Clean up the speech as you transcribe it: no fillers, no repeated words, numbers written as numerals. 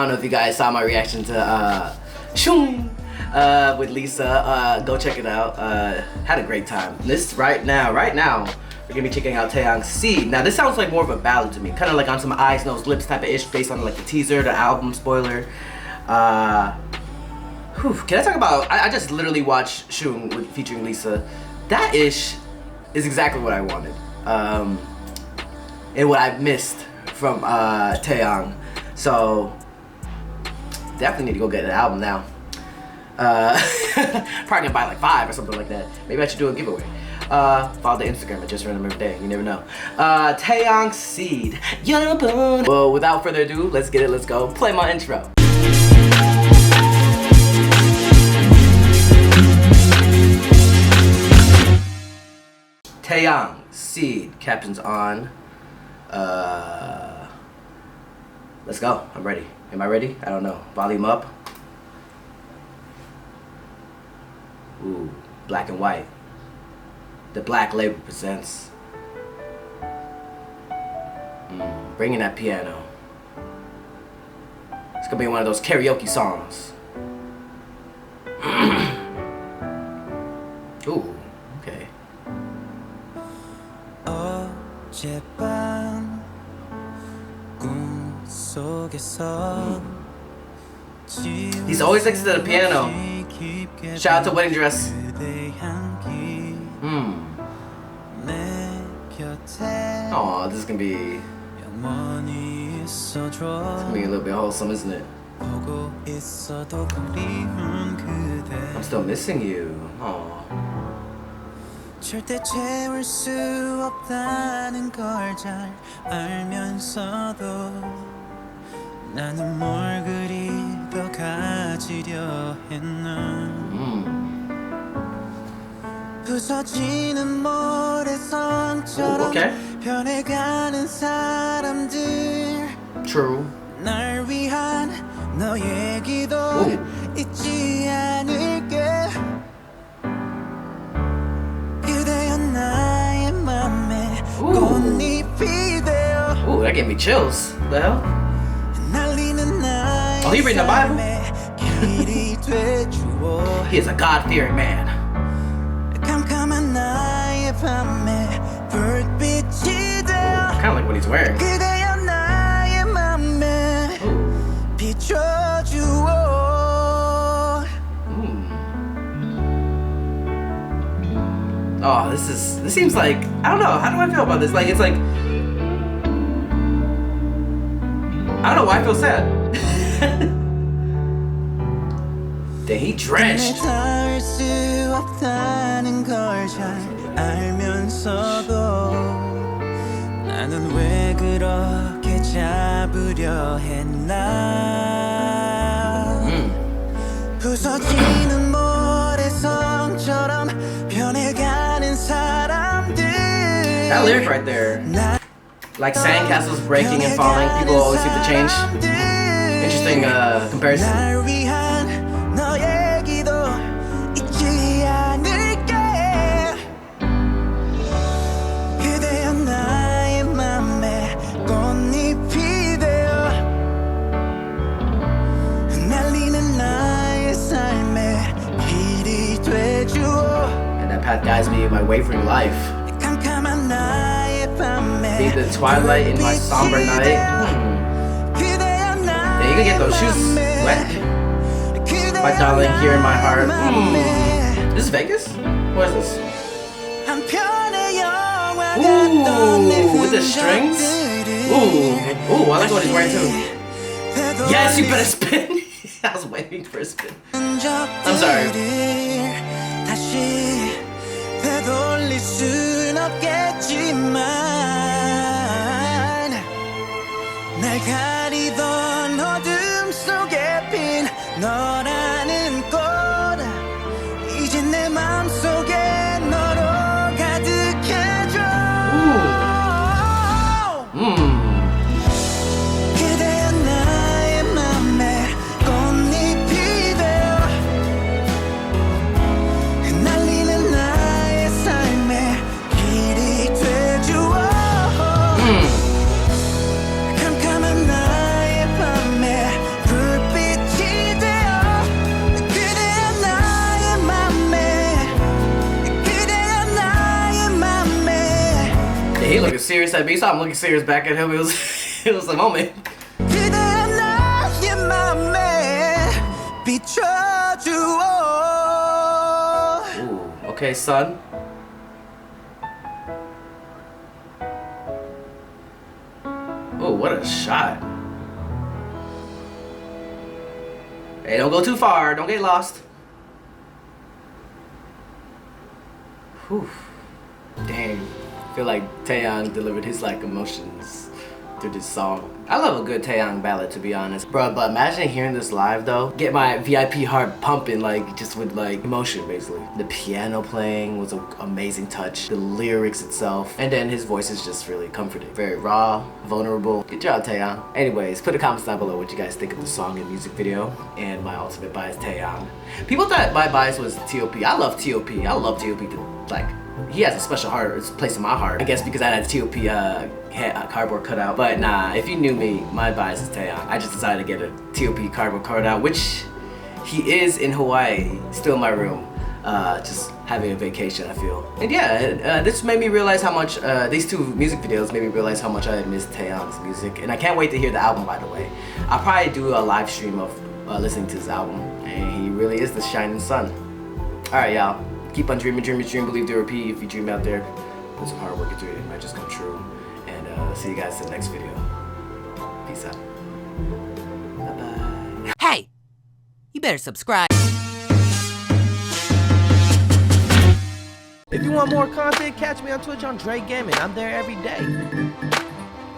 don't know if you guys saw my reaction to Shung with Lisa. Go check it out. Had a great time. This right now, we're gonna be checking out Taeyang's Seed. Now this sounds like more of a ballad to me, kind of like on some eyes, nose, lips type of ish, based on like the teaser, the album spoiler. Can I talk about? I just literally watched Shung featuring Lisa. That ish is exactly what I wanted, and what I missed from Taeyang. So definitely need to go get an album now. Probably gonna buy like 5 or something like that. Maybe I should do a giveaway. Follow the Instagram at JREAMERS. You never know. Taeyang's Seed. Well, without further ado, let's get it. Let's go. Play my intro. Taeyang Seed. Captions on. Let's go. I'm ready. Am I ready? I don't know. Volume up. Ooh, black and white. The Black Label presents. Bringing that piano. It's gonna be one of those karaoke songs. Ooh, okay. He's always next to the piano. Shout out to Wedding Dress. Oh, this is gonna be. It's gonna be a little bit wholesome, isn't it? I'm still missing you. Oh. 절대 채울 수 없다는 걸 잘 알면서도 나는 뭘 그리 더 가지려 했나 부서지는 모래성처럼 변해가는 사람들 True. 날 위한 너의 기도 잊지 않을게 그대여 나의 맘에 꽃잎이 되어 Ooh, that gave me chills. What the hell? Oh, he reading the Bible? He is a God-fearing man. Kind of like what he's wearing. Oh, this seems like, I don't know, how do I feel about this? Like, it's like, I don't know why I feel sad. Dang, he drenched. 나는 왜 그렇게 잡으려 했나 부서지는 모래성처럼 변해가는 사람들 That lyric right there. Like sandcastles breaking and falling, people always seem to change. Interesting comparison. And that path guides me in my wavering life. Be the twilight in my somber night. Yeah, you can get those shoes wet. My darling here in my heart. This is Vegas? What is this? Ooh, with the strings? Ooh, I like what he's wearing too. Yes, you better spin. I was waiting for a spin. I'm sorry. 되돌릴 순 없겠지만 날 가리던 어둠 속에 핀 너라는 꽃 이제 내 맘속에 너로 가득해져 그대여 나의 맘에 꽃잎이 되어 날리는 나의 삶에 길이 돼주어 캄캄한 나의 밤 serious at me. You saw him looking serious back at him. It was it was a moment. 그대야 나의 맘에 비춰주어. Ooh, okay, son. Oh, what a shot. Hey, don't go too far. Don't get lost. Whew. Dang. I feel like Taeyang delivered his like emotions through this song. I love a good Taeyang ballad, to be honest. Bro, but imagine hearing this live though. Get my VIP heart pumping, like just with like emotion basically. The piano playing was an amazing touch. The lyrics itself. And then his voice is just really comforting. Very raw, vulnerable. Good job, Taeyang. Anyways, put a comments down below what you guys think of the song and music video. And my ultimate bias, Taeyang. People thought my bias was T.O.P. I love T.O.P. I love T.O.P. Like, he has a special place in my heart. I guess because I had a T.O.P. Cardboard cutout. But nah, if you knew me, my bias is Taeyang. I just decided to get a T.O.P. cardboard cutout, which he is in Hawaii, still in my room, just having a vacation, I feel. And yeah, this made me realize how much, these two music videos made me realize how much I miss Taeyang's music. And I can't wait to hear the album, by the way. I'll probably do a live stream of listening to his album. And he really is the shining sun. Alright, y'all. Keep on dreaming, dream, believe, do, repeat. If you dream out there, put some hard work into it. It might just come true. And see you guys in the next video. Peace out. Bye-bye. Hey! You better subscribe. If you want more content, catch me on Twitch on JREAMERS. I'm there every day.